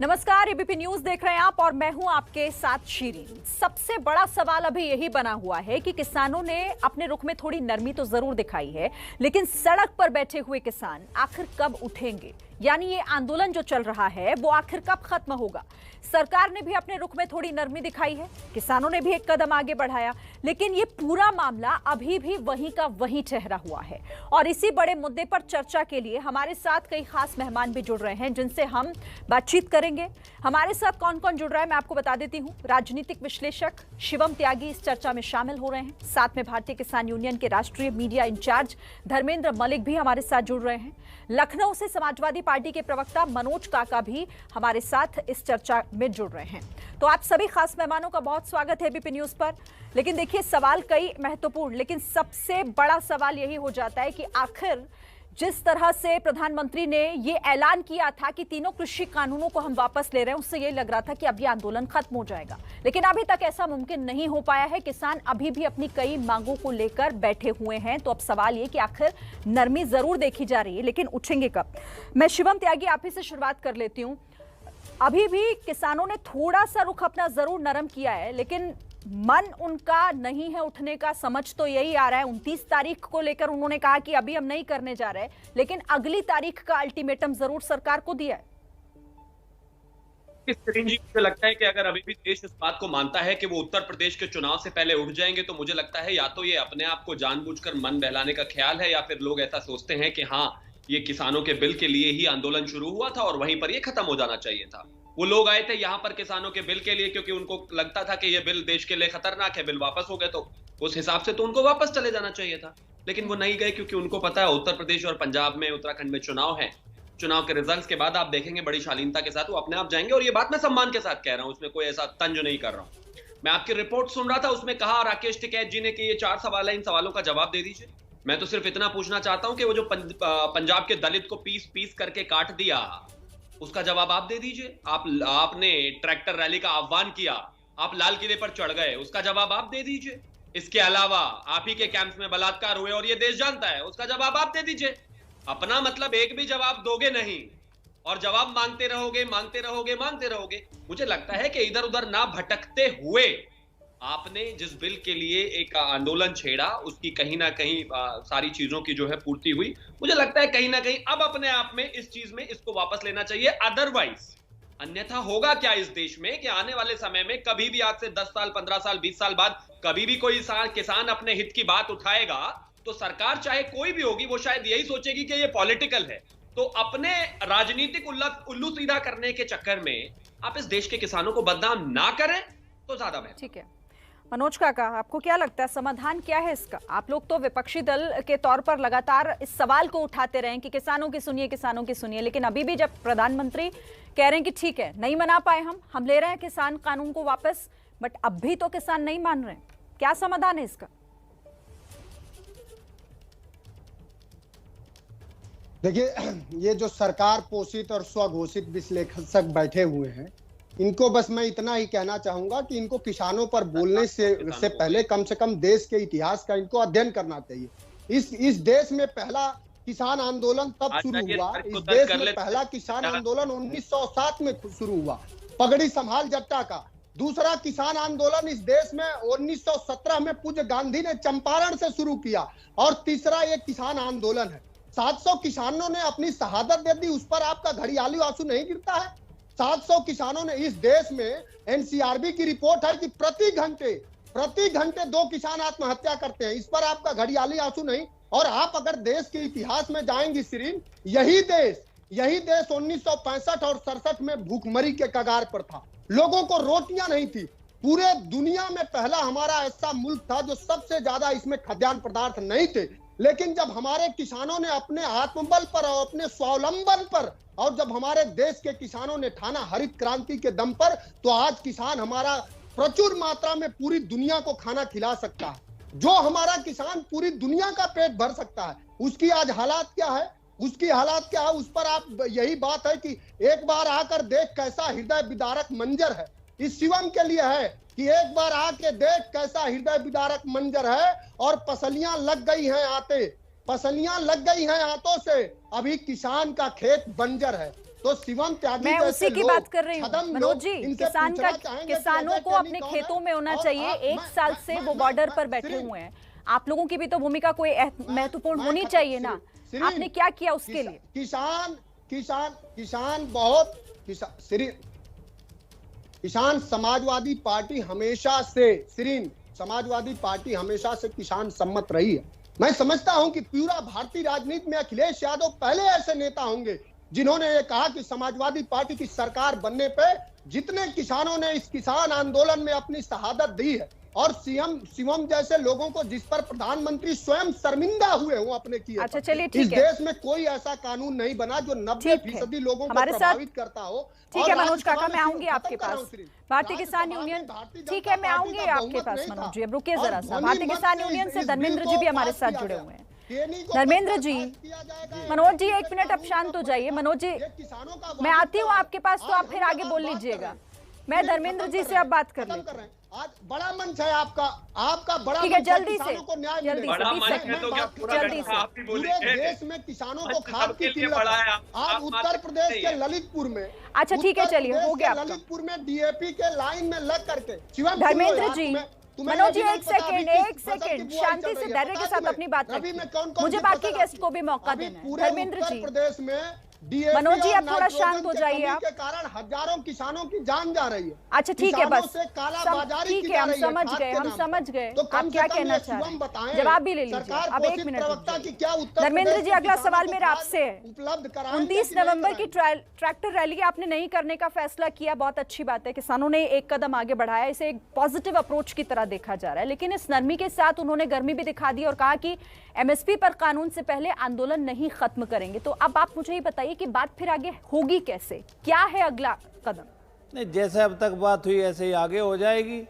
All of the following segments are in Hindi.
नमस्कार, एबीपी न्यूज देख रहे हैं आप और मैं हूं आपके साथ शीरीन। सबसे बड़ा सवाल अभी यही बना हुआ है कि किसानों ने अपने रुख में थोड़ी नरमी तो जरूर दिखाई है, लेकिन सड़क पर बैठे हुए किसान आखिर कब उठेंगे? यानी ये आंदोलन जो चल रहा है वो आखिर कब खत्म होगा? सरकार ने भी अपने रुख में थोड़ी नरमी दिखाई है, किसानों ने भी एक कदम आगे बढ़ाया, लेकिन ये पूरा मामला अभी भी वहीं का वहीं ठहरा हुआ है। और इसी बड़े मुद्दे पर चर्चा के लिए हमारे साथ कई खास मेहमान भी जुड़ रहे हैं जिनसे हम बातचीत करेंगे। हमारे साथ कौन कौन जुड़ रहा है मैं आपको बता देती हूँ। राजनीतिक विश्लेषक शिवम त्यागी इस चर्चा में शामिल हो रहे हैं। साथ में भारतीय किसान यूनियन के राष्ट्रीय मीडिया इंचार्ज धर्मेंद्र मलिक भी हमारे साथ जुड़ रहे हैं। लखनऊ से समाजवादी पार्टी के प्रवक्ता मनोज काका भी हमारे साथ इस चर्चा में जुड़ रहे हैं। तो आप सभी खास मेहमानों का बहुत स्वागत है एबीपी न्यूज पर। लेकिन देखिए, सवाल कई महत्वपूर्ण, लेकिन सबसे बड़ा सवाल यही हो जाता है कि आखिर जिस तरह से प्रधानमंत्री ने ये ऐलान किया था कि तीनों कृषि कानूनों को हम वापस ले रहे हैं, उससे ये लग रहा था कि अब ये आंदोलन खत्म हो जाएगा, लेकिन अभी तक ऐसा मुमकिन नहीं हो पाया है। किसान अभी भी अपनी कई मांगों को लेकर बैठे हुए हैं। तो अब सवाल ये कि आखिर नरमी जरूर देखी जा रही है, लेकिन उठेंगे कब? मैं शिवम त्यागी आप ही से शुरुआत कर लेती हूँ। अभी भी किसानों ने थोड़ा सा रुख अपना जरूर नरम किया है, लेकिन मन उनका नहीं है उठने का। समझ तो यही आ रहा है, 29 तारीख को लेकर उन्होंने कहा कि अभी हम नहीं करने जा रहे, लेकिन अगली तारीख का अल्टीमेटम जरूर सरकार को दिया है। मुझे लगता है कि अगर अभी भी देश इस बात को मानता है कि वो उत्तर प्रदेश के चुनाव से पहले उठ जाएंगे, तो मुझे लगता है या तो ये अपने आप को जानबूझकर मन बहलाने का ख्याल है, या फिर लोग ऐसा सोचते हैं कि हाँ, ये किसानों के बिल के लिए ही आंदोलन शुरू हुआ था और वहीं पर ये खत्म हो जाना चाहिए था। वो लोग आए थे यहाँ पर किसानों के बिल के लिए क्योंकि उनको लगता था कि ये बिल देश के लिए खतरनाक है। बिल वापस हो गए तो उस हिसाब से तो उनको वापस चले जाना चाहिए था, लेकिन वो नहीं गए क्योंकि उनको पता है उत्तर प्रदेश और पंजाब में, उत्तराखंड में चुनाव है। चुनाव के रिजल्ट्स के बाद आप देखेंगे बड़ी शालीनता के साथ वो अपने आप जाएंगे, और ये बात मैं सम्मान के साथ कह रहा हूं, उसमें कोई ऐसा तंज नहीं कर रहा हूं। मैं आपकी रिपोर्ट सुन रहा था, उसमें कहा राकेश टिकैत जी ने कि ये 4 सवाल है, इन सवालों का जवाब दे दीजिए। मैं तो सिर्फ इतना पूछना चाहता हूं कि वो जो पंजाब के दलित को पीस पीस करके काट दिया, उसका जवाब आप दे दीजिए। आपने ट्रैक्टर रैली का आह्वान किया, आप लाल किले पर चढ़ गए, उसका जवाब आप दे दीजिए। इसके अलावा आप ही के कैंप्स में बलात्कार हुए और ये देश जानता है, उसका जवाब आप दे दीजिए। अपना मतलब एक भी जवाब दोगे नहीं, और जवाब मांगते रहोगे, मांगते रहोगे, मांगते रहोगे। मुझे लगता है कि इधर उधर ना भटकते हुए आपने जिस बिल के लिए एक आंदोलन छेड़ा, उसकी कहीं ना कहीं सारी चीजों की जो है पूर्ति हुई। मुझे लगता है कहीं ना कहीं अब अपने आप में इस चीज में इसको वापस लेना चाहिए। अदरवाइज अन्यथा होगा क्या इस देश में कि आने वाले समय में कभी भी, आज से 10 साल, 15 साल, 20 साल बाद कभी भी कोई किसान अपने हित की बात उठाएगा, तो सरकार चाहे कोई भी होगी वो शायद यही सोचेगी कि ये पॉलिटिकल है। तो अपने राजनीतिक उल्लू सीधा करने के चक्कर में आप इस देश के किसानों को बदनाम ना करें तो ज्यादा बेहतर। ठीक है मनोज काका, आपको क्या लगता है समाधान क्या है इसका? आप लोग तो विपक्षी दल के तौर पर लगातार इस सवाल को उठाते रहे कि किसानों की सुनिए, किसानों की सुनिए, लेकिन अभी भी जब प्रधानमंत्री कह रहे हैं कि ठीक है, नहीं मना पाए हम ले रहे हैं किसान कानून को वापस, बट अब भी तो किसान नहीं मान रहे हैं, क्या समाधान है इसका? देखिए, ये जो सरकार पोषित और स्वघोषित विश्लेषक बैठे हुए हैं, इनको बस मैं इतना ही कहना चाहूंगा कि इनको किसानों पर बोलने से पहले कम से कम देश के इतिहास का इनको अध्ययन करना चाहिए। इस देश में पहला किसान आंदोलन तब शुरू हुआ, इस देश में पहला किसान आंदोलन 1907 में शुरू हुआ, पगड़ी संभाल जट्टा का। दूसरा किसान आंदोलन इस देश में 1917 में पूज्य गांधी ने चंपारण से शुरू किया, और तीसरा ये किसान आंदोलन है। 700 किसानों ने अपनी शहादत दे दी, उस पर आपका घड़ियाली आंसू नहीं गिरता है? 700 किसानों ने, इस देश में एनसीआरबी की रिपोर्ट है कि प्रति घंटे 2 किसान आत्महत्या करते हैं, इस पर आपका घड़ियाली आंसू नहीं? और आप अगर देश के इतिहास में जाएंगी श्रीन, यही देश 1965 और 67 में भूखमरी के कगार पर था, लोगों को रोटियां नहीं थी। पूरे दुनिया में पहला हमारा ऐसा मुल्क था जो सबसे ज्यादा इसमें खाद्यान्न पदार्थ नहीं थे, लेकिन जब हमारे किसानों ने अपने आत्मबल पर और अपने स्वावलंबन पर, और जब हमारे देश के किसानों ने ठाना हरित क्रांति के दम पर, तो आज किसान हमारा प्रचुर मात्रा में पूरी दुनिया को खाना खिला सकता है। जो हमारा किसान पूरी दुनिया का पेट भर सकता है, उसकी आज हालात क्या है? उस पर आप, यही बात है कि एक बार आकर देख कैसा हृदय विदारक मंजर है। इस शिवम के लिए है कि एक बार आके देख कैसा हृदय विदारक मंजर है, और पसलियां लग गई हैं आतों से, अभी किसान का खेत बंजर है। तो शिवम त्यागी मैं जैसे उसी की लोग, बात कर रही हूँ छदम मनोज लोग जी। इनसे किसान का पूछना चाहेंगे कि किसानों अजय को कैनी अपने कौन खेतों है? में होना और चाहिए। आप- एक साल से वो बॉर्डर पर बैठे हुए हैं। आप लोगों की भी तो भूमिका कोई महत्वपूर्ण होनी चाहिए ना। आपने क्या किया उसके लिए? किसान समाजवादी पार्टी हमेशा से किसान सम्मत रही है। मैं समझता हूं कि पूरा भारतीय राजनीति में अखिलेश यादव पहले ऐसे नेता होंगे जिन्होंने ये कहा कि समाजवादी पार्टी की सरकार बनने पे जितने किसानों ने इस किसान आंदोलन में अपनी शहादत दी है और शिवम जैसे लोगों को जिस पर प्रधानमंत्री स्वयं शर्मिंदा हुए हो अपने किए अच्छा, पर। चलिए इस ठीक है। देश में कोई ऐसा कानून नहीं बना जो 90% लोगों को हमारे साथ प्रभावित करता हो। ठीक है और मनोज काका, राज्यसभा मैं में आऊंगी खत्म आपके कर रहा पास। हूं श्री। भारतीय किसान राज्यसभा में यूनियन, भारतीय ठीक जनता है मैं पार्टी आऊंगी का आपके बहुमत पास नहीं था। मनोज जी। अब रुकिए और जरा सा। ध्वनि भारतीय मत किसान से यूनियन से इस धर्मेंद्र बिल जी को भी हमारे पास साथ किया जुड़े गया। हुए हैं। केनी को धर्मेंद्र बर्दाश्त जी, किया जाएगा। मनोज जी ये 1 मिनट आप कानून शांत का हो जाइए। बनेगा। मनोज जी, ये किसानों का मैं आती हूँ आपके पास, तो आज आप फिर हम आगे लोग बोल बात कर लीजिएगा। रहे हैं। मैं धर्मेंद्र जी से अब बात कर खत्म लेती कर हूँ। रहे हैं। आज बड़ा मंच है आपका बड़ा ठीक है, मंच है, जल्दी से, किसानों को न्याय जल्दी मिलेगा। से, बड़ा 20 मंच सेकंड है तो क्या पूरा जल्दी गठा से। आप ही पूरे बोलेंगे? देश में किसानों को मंच खाद सबके की लिए किल्लत बड़ा है। है। आज आप उत्तर बात प्रदेश नहीं के है। ललितपुर में अच्छा, ठीक है, उत्तर चलिए, प्रदेश हो गया के आपका। ललितपुर में डीएपी के लाइन में लग करके शिवम सुन लो धर्मेंद्र यार, जी, तुम्हें मनोज जी ये भी एक नहीं पता अभी सेकंड, किस एक फसल की सेकंड, बुआई शांति चल से रही है। धैर्य के पता साथ तुम्हें? अपनी बात रबी में रखिए। कौन-कौन मुझे सी बाकी फसल गेस्ट आती को भी मौका अभी देना है। पूरे धर्मेंद्र उत्तर जी, प्रदेश में डीएपी मनोज जी, और अब थोड़ा शांत नाइट्रोजन हो के जाइए कमी आप। के कारण हजारों किसानों की जान जा रही है। अच्छा ठीक है, किसानों बस से कालाबाजारी ठीक की है, जा हम रही है समझ खाद गए, के हम नाम समझ पर। गए तो आप कम क्या से कम कहना ये चाह रहे शिवम बताएं, हैं। जवाब भी ले लीजिए। सरकार अब 1 पोषित मिनट प्रवक्ता रुकिए। की क्या उत्तर धर्मेंद्र प्रदेश जी, के अगला किसानों सवाल को मेरा खाद आपसे है। उपलब्ध कराएंगे 29 कि नहीं नवंबर की कराएंगे? ट्रैक्टर रैली आपने नहीं करने का फैसला किया, बहुत अच्छी बात है। किसानों ने एक कदम आगे बढ़ाया, इसे एक पॉजिटिव अप्रोच की तरह देखा जा रहा है। लेकिन इस नरमी के साथ उन्होंने गर्मी भी दिखा दी और कहा कि एमएसपी पर कानून से पहले आंदोलन नहीं खत्म करेंगे। तो अब आप मुझे ये बताइए कि बात फिर आगे होगी कैसे, क्या है अगला कदम? नहीं, जैसे अब तक बात हुई ऐसे ही आगे हो जाएगी।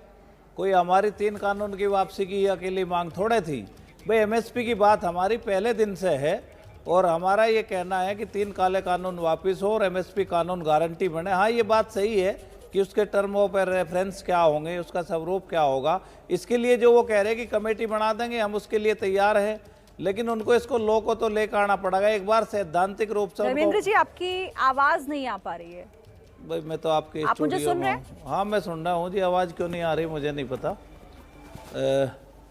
कोई हमारी 3 कानून की वापसी की अकेली मांग थोड़े थी भाई। एमएसपी की बात हमारी पहले दिन से है और हमारा ये कहना है कि 3 काले कानून वापस हो और एमएसपी कानून गारंटी बने। हाँ, ये बात सही है कि उसके टर्म ऑफ रेफरेंस क्या होंगे, उसका स्वरूप क्या होगा, इसके लिए जो वो कह रहे हैं कि कमेटी बना देंगे, हम उसके लिए तैयार हैं। लेकिन उनको इसको लो को तो लेकर आना पड़ेगा एक बार सैद्धांतिक रूप से। धर्मेंद्र जी, आपकी आवाज नहीं आ पा रही है। भाई मैं तो आपके आप मुझे स्टूडियो सुन रहे में हूँ। हाँ, मैं सुन रहा हूँ जी। आवाज़ क्यों नहीं आ रही मुझे नहीं पता।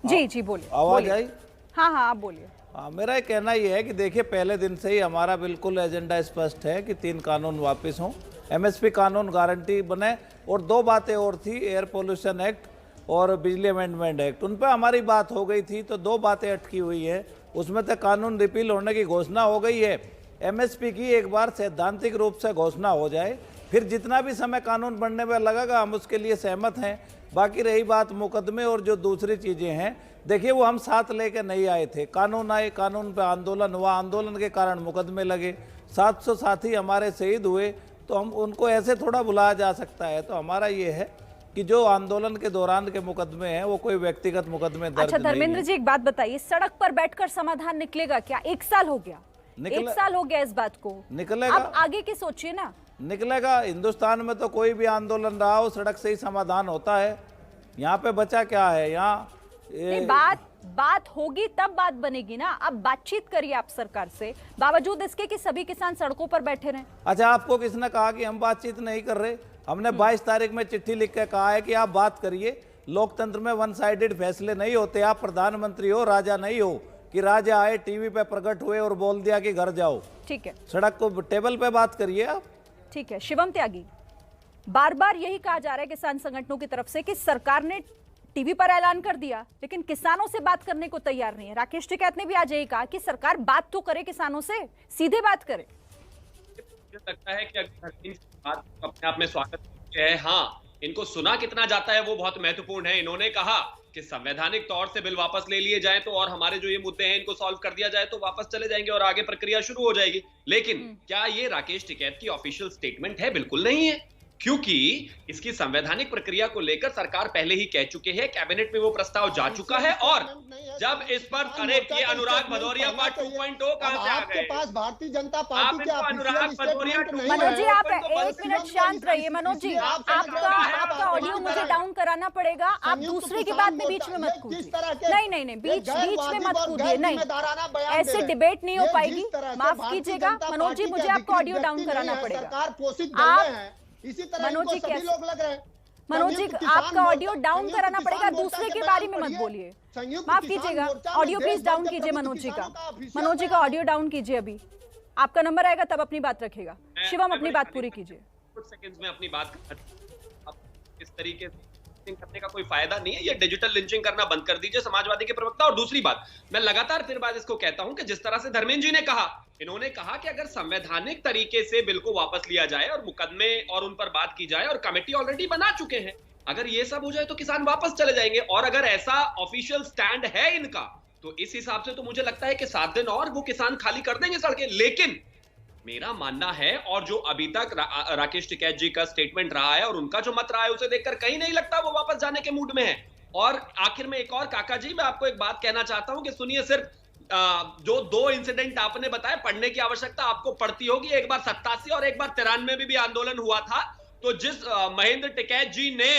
जी जी बोलिए। आवाज़ आई? हाँ हाँ, आप बोलिए। हाँ, मेरा कहना ये है कि देखिए, पहले दिन से ही हमारा बिल्कुल एजेंडा स्पष्ट है कि 3 कानून वापस हों, एमएसपी कानून गारंटी बने। और 2 बातें और थी, एयर पोल्यूशन एक्ट और बिजली अमेंडमेंट एक्ट, उन पर हमारी बात हो गई थी। तो 2 बातें अटकी हुई है, उसमें तो कानून रिपील होने की घोषणा हो गई है। एमएसपी की एक बार सैद्धांतिक रूप से घोषणा हो जाए, फिर जितना भी समय कानून बनने में लगेगा हम उसके लिए सहमत हैं। बाकी रही बात मुकदमे और जो दूसरी चीज़ें हैं, देखिए वो हम साथ लेके नहीं आए थे। कानून आए, कानून पे आंदोलन हुआ, आंदोलन के कारण मुकदमे लगे, 700 साथी हमारे शहीद हुए। तो हम उनको ऐसे थोड़ा बुलाया जा सकता है? तो हमारा ये है कि जो आंदोलन के दौरान के मुकदमे हैं वो कोई व्यक्तिगत मुकदमे दर्ज अच्छा नहीं धर्मेंद्र है। जी, एक बात बताइए, सड़क पर बैठकर समाधान निकलेगा क्या? 1 साल हो गया, 1 साल हो गया इस बात को। निकलेगा, अब आगे की सोचिए ना। निकलेगा। हिंदुस्तान में तो कोई भी आंदोलन रहा हो सड़क से ही समाधान होता है। यहाँ पे बचा क्या है? यहाँ नहीं, बात होगी तब बात बनेगी ना। अब बातचीत करिए आप सरकार से, बावजूद इसके कि सभी किसान सड़कों पर बैठे रहे। अच्छा, आपको किसने कहा कि हम बातचीत नहीं कर रहे? हमने 22 तारीख में चिट्ठी लिख के कहा है कि आप बात करिए। लोकतंत्र में वन साइडेड फैसले नहीं होते। आप प्रधानमंत्री हो, राजा नहीं हो कि राजा आए, टीवी पे प्रकट हुए और बोल दिया कि घर जाओ। ठीक है, सड़क को टेबल पे बात करिए आप। ठीक है। शिवम त्यागी, बार बार यही कहा जा रहा है किसान संगठनों की तरफ से कि सरकार ने टीवी पर ऐलान कर दिया लेकिन किसानों से बात करने को तैयार नहीं है। राकेश टिकैत ने भी आज यही कहा कि सरकार बात तो करे किसानों से, सीधे बात करे। मुझे लगता है कि अगर बात अपने आप में स्वागत है। हाँ, इनको सुना कितना जाता है वो बहुत महत्वपूर्ण है। इन्होंने कहा कि संवैधानिक तौर से बिल वापस ले लिए जाए तो और हमारे जो ये मुद्दे हैं इनको सॉल्व कर दिया जाए तो वापस चले जाएंगे और आगे प्रक्रिया शुरू हो जाएगी। लेकिन क्या ये राकेश टिकैत की ऑफिशियल स्टेटमेंट है? बिल्कुल नहीं है। क्योंकि इसकी संवैधानिक प्रक्रिया को लेकर सरकार पहले ही कह चुके हैं, कैबिनेट में वो प्रस्ताव जा चुका है। और जब इस पर अरे ये अनुराग भदौरिया पार्ट 2.0 कहां से आ आपके गए? पास भारतीय जनता पार्टी के अनुराग भदौरिया मनोज जी आप एक मिनट शांत रहिए। मनोज जी आपका ऑडियो मुझे डाउन कराना पड़ेगा। आप दूसरे की बात में बीच में मत कूदिए। नहीं बीच में मत कूदिए। नहीं, ऐसे डिबेट नहीं हो पाएगी। माफ कीजिएगा मनोज जी, मुझे आपको ऑडियो डाउन कराना पड़ेगा। सरकार पोषित आप इसी तरह मनोज जी सभी लोग लग रहे हैं। मनोज जी आपका ऑडियो डाउन कराना पड़ेगा। दूसरे के बारे में मत बोलिए। माफ कीजिएगा, ऑडियो प्लीज डाउन कीजिए मनोज जी का। मनोज जी का ऑडियो डाउन कीजिए। अभी आपका नंबर आएगा तब अपनी बात रखेगा। शिवम अपनी बात पूरी कीजिए। कुछ सेकंड्स में अपनी बात इस तरीके से करने का कोई फायदा नहीं है। ये डिजिटल लिंचिंग करना बंद कर दीजिए समाजवादी के प्रवक्ता। और दूसरी बात, मैं लगातार फिर बात इसको कहता हूं कि जिस तरह से धर्मेंद्र जी ने कहा, इन्होंने कहा कि अगर संवैधानिक तरीके से बिल को वापस लिया जाए और मुकदमे और उन पर बात की जाए, और कमेटी ऑलरेडी बना चुके हैं, अगर ये सब हो जाए तो किसान वापस चले जाएंगे। और अगर ऐसा ऑफिशियल स्टैंड है इनका, तो इस हिसाब से तो मुझे लगता है कि 7 दिन और वो किसान खाली कर देंगे सड़कें। लेकिन मेरा मानना है, और जो अभी तक राकेश टिकैत जी का स्टेटमेंट रहा है और उनका जो मत रहा है, उसे देखकर कहीं नहीं लगता वो वापस जाने के मूड में है। और आखिर में एक और, काका जी मैं आपको एक बात कहना चाहता हूं कि सुनिए, सिर्फ जो 2 इंसिडेंट आपने बताए, पढ़ने की आवश्यकता आपको पड़ती होगी। एक बार 87 और एक बार 93 में भी आंदोलन हुआ था। तो जिस महेंद्र टिकैत जी ने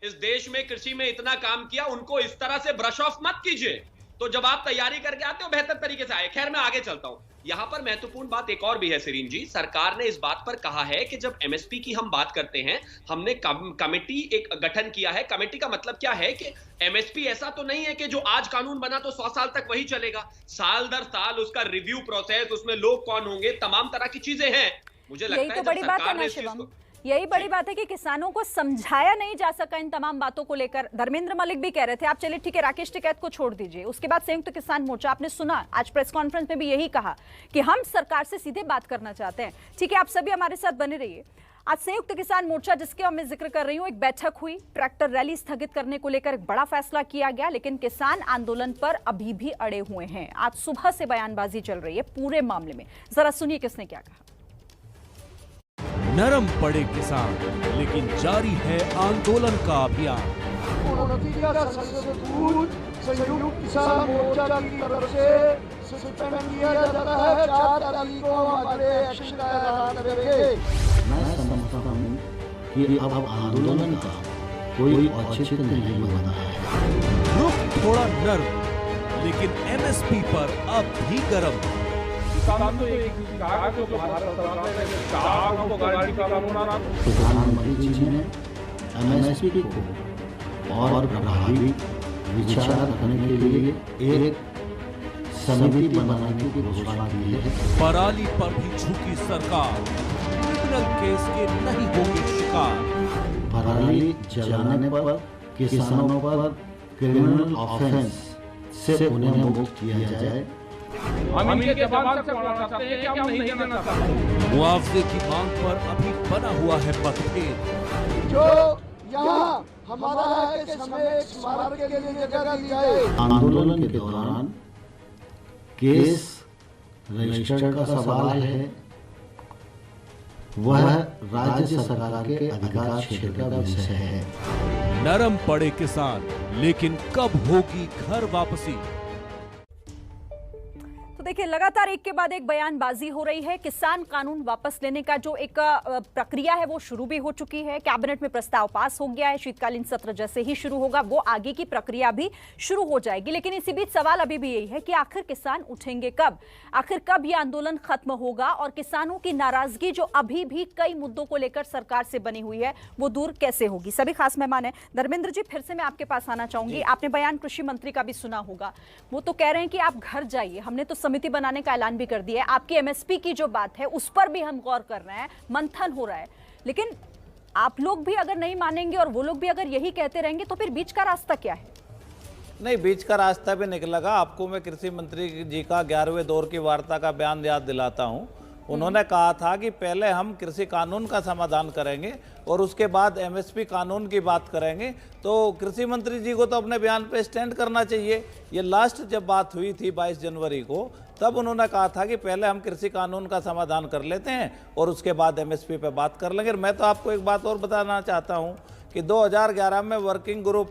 इस देश में कृषि में इतना काम किया, उनको इस तरह से ब्रश ऑफ मत कीजिए। तो जब आप तैयारी करके आते हो बेहतर तरीके से आए। खैर मैं आगे चलता हूं। यहां पर महत्वपूर्ण बात एक और भी है सिरीन जी, सरकार ने इस बात पर कहा है कि जब एमएसपी की हम बात करते हैं, हमने कमेटी एक गठन किया है। कमेटी का मतलब क्या है कि एमएसपी ऐसा तो नहीं है कि जो आज कानून बना तो 100 साल तक वही चलेगा। साल दर साल उसका रिव्यू प्रोसेस, उसमें लोग कौन होंगे, तमाम तरह की चीजें हैं। मुझे लगता है तो बड़ी बात है ना शिवम, यही बड़ी बात है कि किसानों को समझाया नहीं जा सका इन तमाम बातों को लेकर। धर्मेंद्र मलिक भी कह रहे थे, आप चलिए ठीक है राकेश टिकैत को छोड़ दीजिए। उसके बाद संयुक्त किसान मोर्चा, आपने सुना आज प्रेस कॉन्फ्रेंस में भी यही कहा कि हम सरकार से सीधे बात करना चाहते हैं। ठीक है, आप सभी हमारे साथ बने रहिए। आज संयुक्त किसान मोर्चा, जिसके मैं जिक्र कर रही हूं, एक बैठक हुई, ट्रैक्टर रैली स्थगित करने को लेकर एक बड़ा फैसला किया गया, लेकिन किसान आंदोलन पर अभी भी अड़े हुए हैं। आज सुबह से बयानबाजी चल रही है पूरे मामले में। जरा सुनिए किसने क्या कहा। नरम पड़े किसान, लेकिन जारी है आंदोलन का अभियान। संयुक्त किसान मोर्चा की तरफ से सस्पेंड किया जाता है। 4 तारीख को हम अगले एक्शन का ऐलान करेंगे। मैं समझता हूँ कि अब आंदोलन का कोई औचित्य नहीं बना है। रुख थोड़ा नर्म, लेकिन एमएसपी पर अब भी गर्म। प्रधानमंत्री जी ने एमएसपी को और प्रभावी विचार करने के लिए एक समिति बनाने की घोषणा की है। पराली पर भी झुकी सरकार, क्रिमिनल केस के नहीं होंगे शिकार। पराली जलाने पर किसानों पर क्रिमिनल ऑफेंस से उन्हें मुक्त किया जाए। हम इनके जवाब से बोलना चाहते हैं कि हम नहीं देना चाहते। मुआवजे की मांग पर अभी बना हुआ है मतभेद। जो यहाँ हमारा है कि हमें स्मारक के लिए जगह दी जाए। आंदोलन के दौरान केस रजिस्टर का सवाल है, वह राज्य सरकार के अधिकार क्षेत्र का विषय है। नरम पड़े किसान, लेकिन कब होगी घर वापसी? देखिए लगातार एक के बाद एक बयानबाजी हो रही है। किसान कानून वापस लेने का जो एक प्रक्रिया है वो शुरू भी हो चुकी है। कैबिनेट में प्रस्ताव पास हो गया है। शीतकालीन सत्र जैसे ही शुरू होगा वो आगे की प्रक्रिया भी शुरू हो जाएगी। लेकिन इसी बीच सवाल अभी भी यही है कि आखिर किसान उठेंगे कब, आखिर कब ये आंदोलन खत्म होगा और किसानों की नाराजगी जो अभी भी कई मुद्दों को लेकर सरकार से बनी हुई है वो दूर कैसे होगी। सभी खास मेहमान है। धर्मेंद्र जी, फिर से मैं आपके पास आना चाहूंगी। आपने बयान कृषि मंत्री का भी सुना होगा, वो तो कह रहे हैं कि आप घर जाइए, हमने तो समिति बनाने का ऐलान भी कर दिया है। आपकी एमएसपी की जो बात है उस पर भी हम गौर कर रहे हैं, मंथन हो रहा है। लेकिन आप लोग भी अगर नहीं मानेंगे और वो लोग भी अगर यही कहते रहेंगे तो फिर बीच का रास्ता क्या है? नहीं, बीच का रास्ता भी निकलेगा। आपको मैं कृषि मंत्री जी का 11वें दौर की वार्ता का बयान याद दिलाता हूं। उन्होंने कहा था कि पहले हम कृषि कानून का समाधान करेंगे और उसके बाद एमएसपी कानून की बात करेंगे। तो कृषि मंत्री जी को तो अपने बयान पे स्टैंड करना चाहिए। ये लास्ट जब बात हुई थी 22 जनवरी को, तब उन्होंने कहा था कि पहले हम कृषि कानून का समाधान कर लेते हैं और उसके बाद एमएसपी पे बात कर लेंगे। मैं तो आपको एक बात और बताना चाहता हूं कि 2011 में वर्किंग ग्रुप,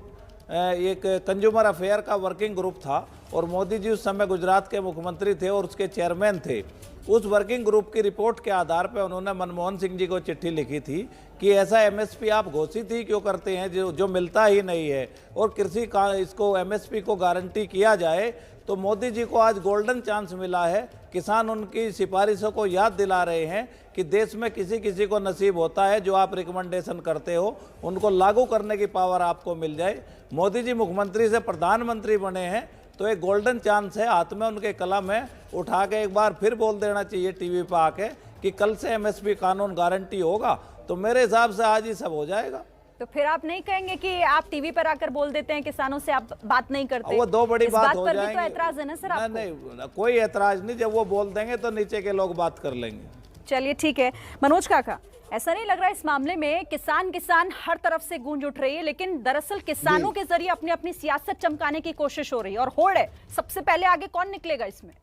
एक कंज्यूमर अफेयर का वर्किंग ग्रुप था और मोदी जी उस समय गुजरात के मुख्यमंत्री थे और उसके चेयरमैन थे। उस वर्किंग ग्रुप की रिपोर्ट के आधार पर उन्होंने मनमोहन सिंह जी को चिट्ठी लिखी थी कि ऐसा एमएसपी आप घोषित ही क्यों करते हैं जो मिलता ही नहीं है, और कृषि का इसको एमएसपी को गारंटी किया जाए। तो मोदी जी को आज गोल्डन चांस मिला है। किसान उनकी सिफारिशों को याद दिला रहे हैं कि देश में किसी किसी को नसीब होता है, जो आप रिकमेंडेशन करते हो उनको लागू करने की पावर आपको मिल जाए। मोदी जी मुख्यमंत्री से प्रधानमंत्री बने हैं तो एक गोल्डन चांस है हाथ में उनके कलम है, उठा के एक बार फिर बोल देना चाहिए टीवी पर आके कि कल से एमएसपी कानून गारंटी होगा। तो मेरे हिसाब से आज ही सब हो जाएगा। तो फिर आप नहीं कहेंगे कि आप टीवी पर आकर बोल देते हैं किसानों से आप बात नहीं करते? वो दो बड़ी बात हो जाएगी। तो ऐतराज है ना सर आपको? नहीं, कोई ऐतराज नहीं। जब वो बोल देंगे तो नीचे के लोग बात कर लेंगे। चलिए ठीक है। मनोज काका, ऐसा नहीं लग रहा इस मामले में किसान हर तरफ से गूंज उठ रही है, लेकिन दरअसल किसानों के जरिए अपनी अपनी सियासत चमकाने की कोशिश हो रही है और होड़ है। सबसे पहले आगे कौन निकलेगा इसमें?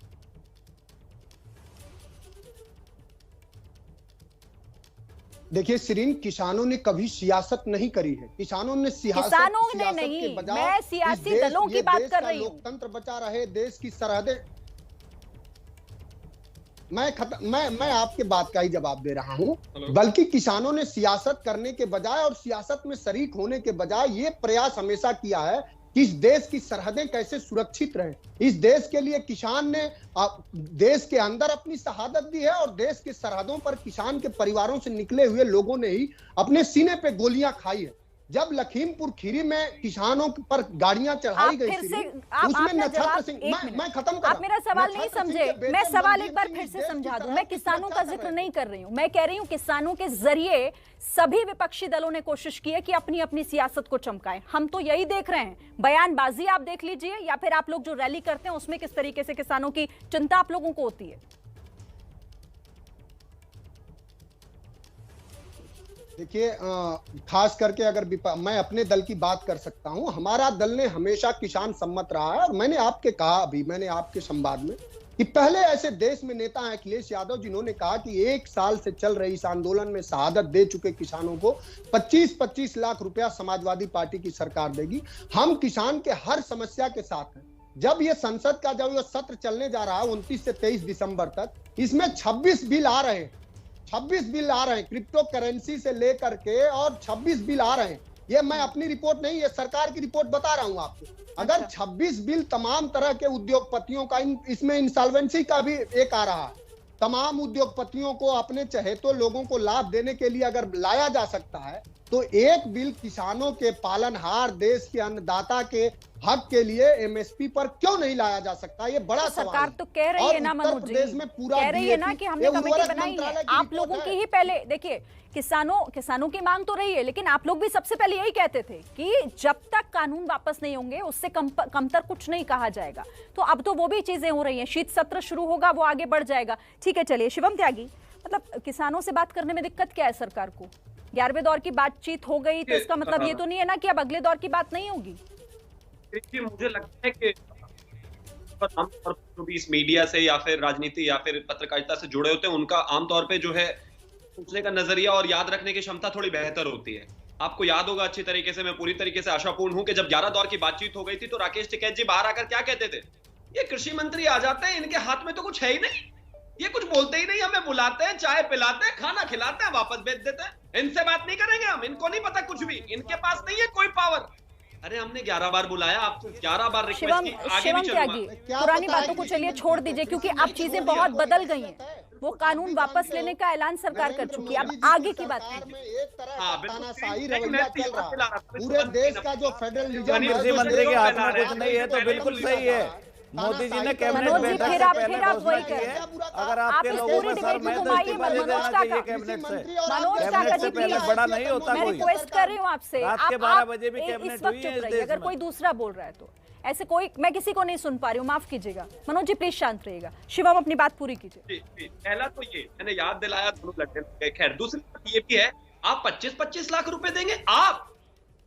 देखिए शिरीन, किसानों ने कभी सियासत नहीं करी है। किसानों ने किसानों ने नहीं, मैं सियासी दलों की बात कर रही हूं। लोकतंत्र बचा रहे, देश की सरहदें। मैं आपके बात का ही जवाब दे रहा हूं। बल्कि किसानों ने सियासत करने के बजाय और सियासत में शरीक होने के बजाय ये प्रयास हमेशा किया है कि इस देश की सरहदें कैसे सुरक्षित रहें। इस देश के लिए किसान ने देश के अंदर अपनी शहादत दी है और देश के सरहदों पर किसान के परिवारों से निकले हुए लोगों ने ही अपने सीने पे गोलियां खाई है। जब लखीमपुर खीरी में किसानों पर गाड़ियां चढ़ाई गई थी, उसमें नक्षत्र सिंह, मैं खत्म कर, आप मेरा सवाल नहीं समझे। मैं सवाल एक बार फिर से समझा दूं। मैं किसानों का जिक्र नहीं कर रही हूं, मैं कह रही हूं किसानों के जरिए सभी विपक्षी दलों ने कोशिश की है कि अपनी अपनी सियासत को चमकाएं। हम तो यही देख रहे हैं। बयानबाजी आप देख लीजिए या फिर आप लोग जो रैली करते हैं उसमें किस तरीके से किसानों की चिंता आप लोगों को होती है। देखिए, खास करके अगर मैं अपने दल की बात कर सकता हूं, हमारा दल ने हमेशा किसान सम्मत रहा है। और मैंने आपके संवाद में कि पहले ऐसे देश में नेता हैं अखिलेश यादव, जिन्होंने कहा कि 1 साल से चल रही इस आंदोलन में शहादत दे चुके किसानों को 25-25 लाख रुपया समाजवादी पार्टी की सरकार देगी। हम किसान के हर समस्या के साथ हैं। जब ये संसद का ये सत्र चलने जा रहा है 29 से 23 दिसंबर तक, इसमें 26 बिल आ रहे हैं। 26 बिल आ रहे हैं, क्रिप्टो करेंसी से लेकर के, और 26 बिल आ रहे हैं। ये मैं अपनी रिपोर्ट नहीं, ये सरकार की रिपोर्ट बता रहा हूं आपको। अगर 26 बिल तमाम तरह के उद्योगपतियों का, इसमें इंसॉल्वेंसी का भी एक आ रहा है, तमाम उद्योगपतियों को अपने चहेतों लोगों को लाभ देने के लिए अगर लाया जा सकता है, तो एक बिल किसानों के, पालनहार, देश के अन्नदाता के हक के लिए एमएसपी पर क्यों नहीं लाया जा सकता? ये बड़ा सवाल है। सरकार तो कह रही है ना मनोज जी, कह रही है ना कि हमने कमेटी बनाई है। आप लोगों की ही पहले देखिए, किसानों की मांग तो रही है, लेकिन आप लोग भी सबसे पहले यही कहते थे कि जब तक कानून वापस नहीं होंगे उससे कमतर कुछ नहीं कहा जाएगा। तो अब तो वो भी चीजें हो रही हैं। शीत सत्र शुरू होगा, वो आगे बढ़ जाएगा। ठीक है, चलिए शिवम त्यागी, मतलब किसानों से बात करने में दिक्कत क्या है सरकार को? 11वें दौर की बातचीत हो गई तो इसका मतलब ये तो नहीं है ना कि अब अगले दौर की बात नहीं होगी। देखिए, मुझे लगता है कि आमतौर पर जो भी इस मीडिया से या फिर राजनीति या फिर पत्रकारिता से जुड़े होते हैं, उनका आमतौर पे जो है सोचने का नजरिया और याद रखने की क्षमता थोड़ी बेहतर होती है। आपको याद होगा अच्छी तरीके से, मैं पूरी तरीके से आशापूर्ण हूं कि जब 11 दौर की बातचीत हो गई थी तो राकेश टिकैत जी बाहर आकर क्या कहते थे? ये कृषि मंत्री आ जाते हैं, इनके हाथ में तो कुछ है ही नहीं, ये कुछ बोलते ही नहीं, हमें बुलाते हैं, चाय पिलाते हैं, खाना खिलाते हैं, वापस भेज देते हैं, इनसे बात नहीं करेंगे हम, इनको नहीं पता कुछ भी, इनके पास नहीं है कोई पावर। अरे हमने 11 बार बुलाया, आपको 11 बार रिक्वेस्ट की, आगे भी चलूंगा। पुरानी बातों को चलिए छोड़ दीजिए, क्योंकि अब चीजें बहुत बदल गई हैं। वो कानून वापस लेने का ऐलान सरकार कर चुकी है। अब आगे की बात पूरे देश का जो फेडरलिज्म, कृषि मंत्री के हाथ में कुछ नहीं है तो बिल्कुल सही है। मोदी जी ने कैबिनेट बैठक से पहले घोषणा की है। अगर आपके लोगों में सर में तो इस्तीफा दे देना चाहिए कैबिनेट से। कैबिनेट से पहले बड़ा नहीं होता कोई। मैं रिक्वेस्ट कर रही हूँ आपसे, रात के 12 बजे भी कैबिनेट हुई है इस देश में। अगर कोई दूसरा बोल रहा है तो ऐसे कोई, मैं किसी को नहीं सुन पा रही हूँ, माफ कीजिएगा। मनोज जी प्लीज शांत रहिएगा। शिवम अपनी बात पूरी कीजिए। पहला तो ये मैंने याद दिलाया, दोनों लड़के। खैर, दूसरी बात ये भी है, आप 25-25 लाख रुपए देंगे? आप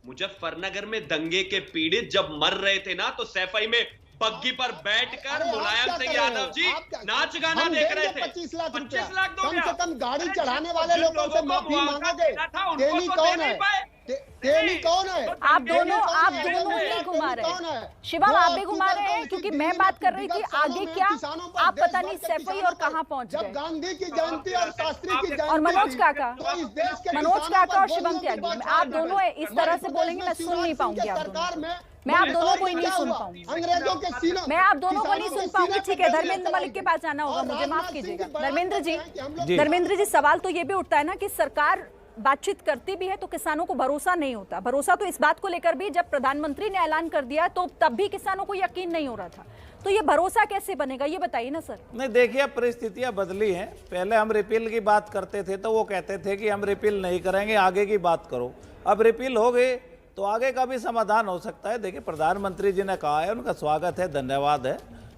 मुजफ्फरनगर में दंगे के पीड़ित जब मर रहे थे ना, तो सैफई में बग्गी पर बैठकर अरे आप मुलायम क्या सिंह कर रहे यादव हो? जी आप क्या- नाच गाना हम देख देंगे रहे थे। 25 लाख रुपया। 25 लाख कम से कम गाड़ी चढ़ाने वाले जिन लोगों से को माफी मुआवजा मांगोगे। देना था, उनको तेली तो कौन दे नहीं है? पाए। तेली कौन है? आप दोनों ही घुमा रहे कौन है? हैं। शिवम वो आप भी घुमा अक्टूबर रहे को हैं, उसी क्योंकि दिल्ली मैं में बात कर रही थी विगत सालों आगे में क्या किसानों पर, आप पता देश नहीं भर के सैफई किसानों और पर, कहां पहुंच जब गए। गांधी की जयंती और शास्त्री की जयंती और मनोज थी, काका, तो इस देश के मनोज किसानों काका पर और शिवम गोलियों की त्यागी, बात आप चल दोनों रही है। इस तरह से मध्य बोलेंगे मैं प्रदेश सुन नहीं शिवराज सिंह पाऊंगी के आप सरकार दोनों में मैं आप दोनों को ही नहीं क्या सुन हुआ? पाऊंगी। अंग्रेजों के सीने मैं आप दोनों को नहीं किसानों सुन के पाऊंगी। सीने ठीक पे है, गोलियां धर्मेंद्र चलाई मलिक के गई। पास जाना होगा और मुझे, माफ राजनाथ सिंह कीजिएगा की बयान धर्मेंद्र जी। कहते हैं कि हम लोग- जी। धर्मेंद्र जी, सवाल तो ये भी उठता है ना कि सरकार बातचीत करती भी है तो किसानों को भरोसा नहीं होता। भरोसा तो इस बात को लेकर भी, जब प्रधानमंत्री ने ऐलान कर दिया तो तब भी किसानों को यकीन नहीं हो रहा था। तो ये भरोसा कैसे बनेगा, ये बताइए ना सर। नहीं, देखिए परिस्थितियां बदली हैं। पहले हम रिपील की बात करते थे तो वो कहते थे कि हम रिपील नहीं करेंगे, आगे की बात करो। अब रिपील हो गए तो आगे का भी समाधान हो सकता है। देखिए प्रधानमंत्री जी ने कहा है, उनका स्वागत है, धन्यवाद है।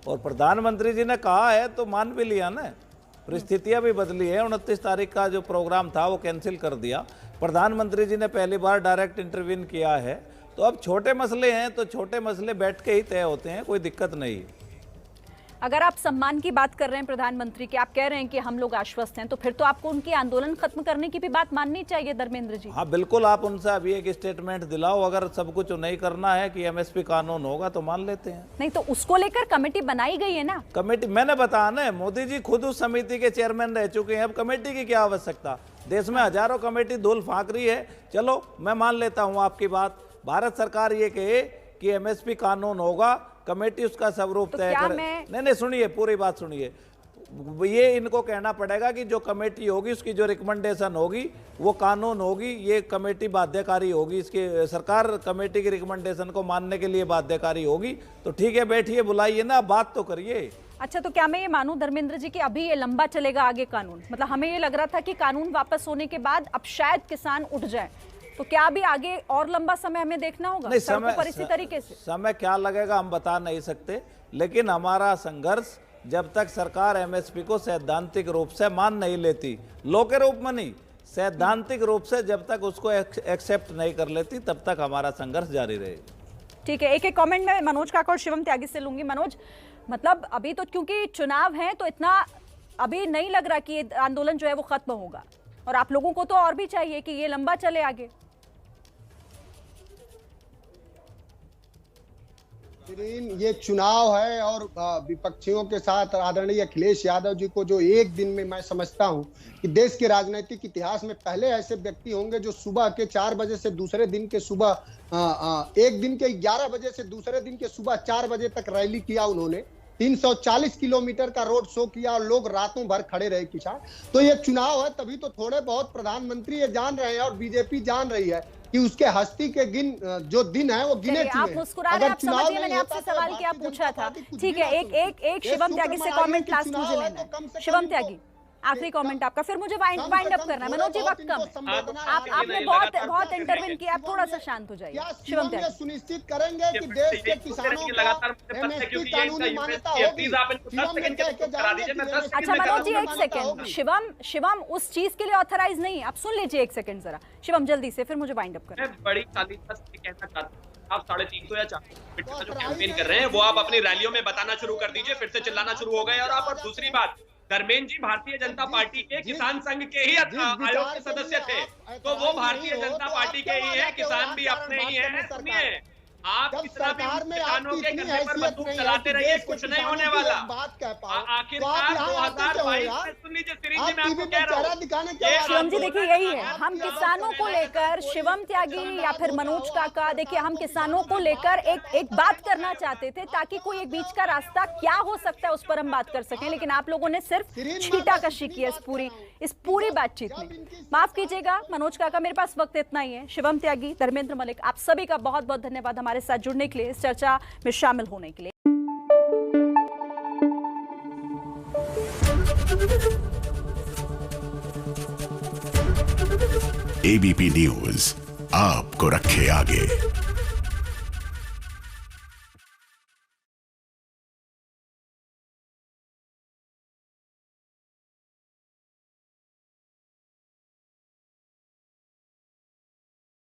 और प्रधानमंत्री जी ने कहा है तो मान भी लिया ना। परिस्थितियां भी बदली है। 29 तारीख का जो प्रोग्राम था वो कैंसिल कर दिया। प्रधानमंत्री जी ने पहली बार डायरेक्ट इंटरवीन किया है। तो अब छोटे मसले हैं तो छोटे मसले बैठ के ही तय होते हैं, कोई दिक्कत नहीं है। अगर आप सम्मान की बात कर रहे हैं प्रधानमंत्री की, आप कह रहे हैं कि हम लोग आश्वस्त हैं, तो फिर तो आपको उनकी आंदोलन खत्म करने की भी बात माननी चाहिए धर्मेंद्र जी। हाँ बिल्कुल, आप उनसे अभी एक स्टेटमेंट दिलाओ। अगर सब कुछ नहीं करना है कि एमएसपी कानून होगा तो मान लेते हैं। नहीं तो उसको लेकर कमेटी बनाई गई है ना। कमेटी मैंने बताया ना, मोदी जी खुद उस समिति के चेयरमैन रह चुके हैं। अब कमेटी की क्या आवश्यकता? देश में हजारों कमेटी धूल फाँक रही है। चलो मैं मान लेता हूँ आपकी बात। भारत सरकार ये कहे कि एमएसपी कानून होगा, कमेटी उसका स्वरूप तो तय क्या करे। मैं- नहीं, सुनिए, पूरी बात सुनिए। ये इनको कहना पड़ेगा कि जो कमेटी होगी उसकी जो रिकमेंडेशन होगी वो कानून होगी, ये कमेटी बाध्यकारी होगी। इसकी सरकार कमेटी की रिकमेंडेशन को मानने के लिए बाध्यकारी होगी। तो ठीक है, बैठिए, बुलाइए ना, बात तो करिए। अच्छा, तो क्या मैं ये मानूं धर्मेंद्र जी कि अभी ये लंबा चलेगा आगे कानून? मतलब हमें ये लग रहा था कि कानून वापस होने के बाद अब शायद किसान उठ जाए, तो क्या अभी आगे और लंबा समय हमें देखना होगा नहीं, सड़कों पर इसी तरीके से? समय क्या लगेगा हम बता नहीं सकते, लेकिन हमारा संघर्ष जब तक सरकार एमएसपी को सैद्धांतिक रूप से मान नहीं लेती, लॉ के रूप में नहीं, सैद्धांतिक रूप से जब तक उसको एक्सेप्ट नहीं कर लेती, तब तक हमारा संघर्ष जारी रहेगा। ठीक है, एक एक कमेंट में मनोज काका और शिवम त्यागी से लूंगी। मनोज, मतलब अभी तो क्योंकि चुनाव है तो इतना अभी नहीं लग रहा कि ये आंदोलन जो है वो खत्म होगा, और आप लोगों को तो और भी चाहिए कि ये लंबा चले आगे। ये चुनाव है और विपक्षियों के साथ आदरणीय अखिलेश यादव जी को जो एक दिन में, मैं समझता हूं कि देश के राजनीतिक इतिहास में पहले ऐसे व्यक्ति होंगे जो सुबह के 4 बजे से दूसरे दिन के सुबह एक दिन के 11 बजे से दूसरे दिन के सुबह 4 बजे तक रैली किया। उन्होंने 340 किलोमीटर का रोड शो किया और लोग रातों भर खड़े रहे किसान। तो ये चुनाव है, तभी तो थोड़े बहुत प्रधानमंत्री ये जान रहे हैं और बीजेपी जान रही है कि उसके हस्ती के जो दिन है वो गिने चुके आप हैं। मुस्कुरा रहे हैं, आप समझिए मैंने आपसे सवाल किया, पूछा था। ठीक है, एक शिवम त्यागी से कमेंट लास्ट मुझे लेना है। शिवम त्यागी, आखिरी कमेंट आपका, फिर मुझे वाइंड अप करना है। मनोज जी, वक्त कम है, आपने बहुत इंटरवीन किया, आप थोड़ा सा शांत हो जाइए। शिवम त्यागी, सुनिश्चित करेंगे कि देश के किसानों को एमएसपी कानूनी मान्यता होगी। अच्छा मनोज जी, एक सेकंड, शिवम उस चीज के लिए ऑथराइज नहीं है, आप सुन लीजिए एक सेकंड जरा। शिवम जल्दी से, फिर मुझे वाइंड अप करना है। मैं बड़ी शालीनता से कहना चाहता हूं, आप 350 या 400 का जो कैंपेन कर रहे हैं वो आप अपनी रैलियों में बताना शुरू कर दीजिए। फिर से चिल्लाना शुरू हो गए और आप। और दूसरी बात, धर्मेंद्र जी भारतीय जनता पार्टी के किसान संघ के ही आयोग के सदस्य थे, तो वो भारतीय जनता पार्टी के ही है, किसान भी अपने ही है। सुनिए, आप कितना भी किसानों के कंधे पर बंदूक चलाते रहिए, कुछ नहीं होने वाला। आखिरकार 2022 में, सुन लीजिए श्री जी, मैं आपको कह रहा हूँ, शिवम जी देखिए, यही है, हम किसानों को लेकर, शिवम त्यागी या फिर मनोज काका, देखिए हम किसानों को लेकर एक बात करना चाहते थे ताकि कोई एक बीच का रास्ता क्या हो सकता है उस पर हम बात कर सकें, लेकिन आप लोगों ने सिर्फ छींटाकशी की है इस पूरी बातचीत में। माफ कीजिएगा मनोज काका, मेरे पास वक्त इतना ही है। शिवम त्यागी, धर्मेंद्र मलिक, आप सभी का बहुत बहुत धन्यवाद हमारे साथ जुड़ने के लिए, इस चर्चा में शामिल होने के लिए। एबीपी न्यूज आपको रखे आगे।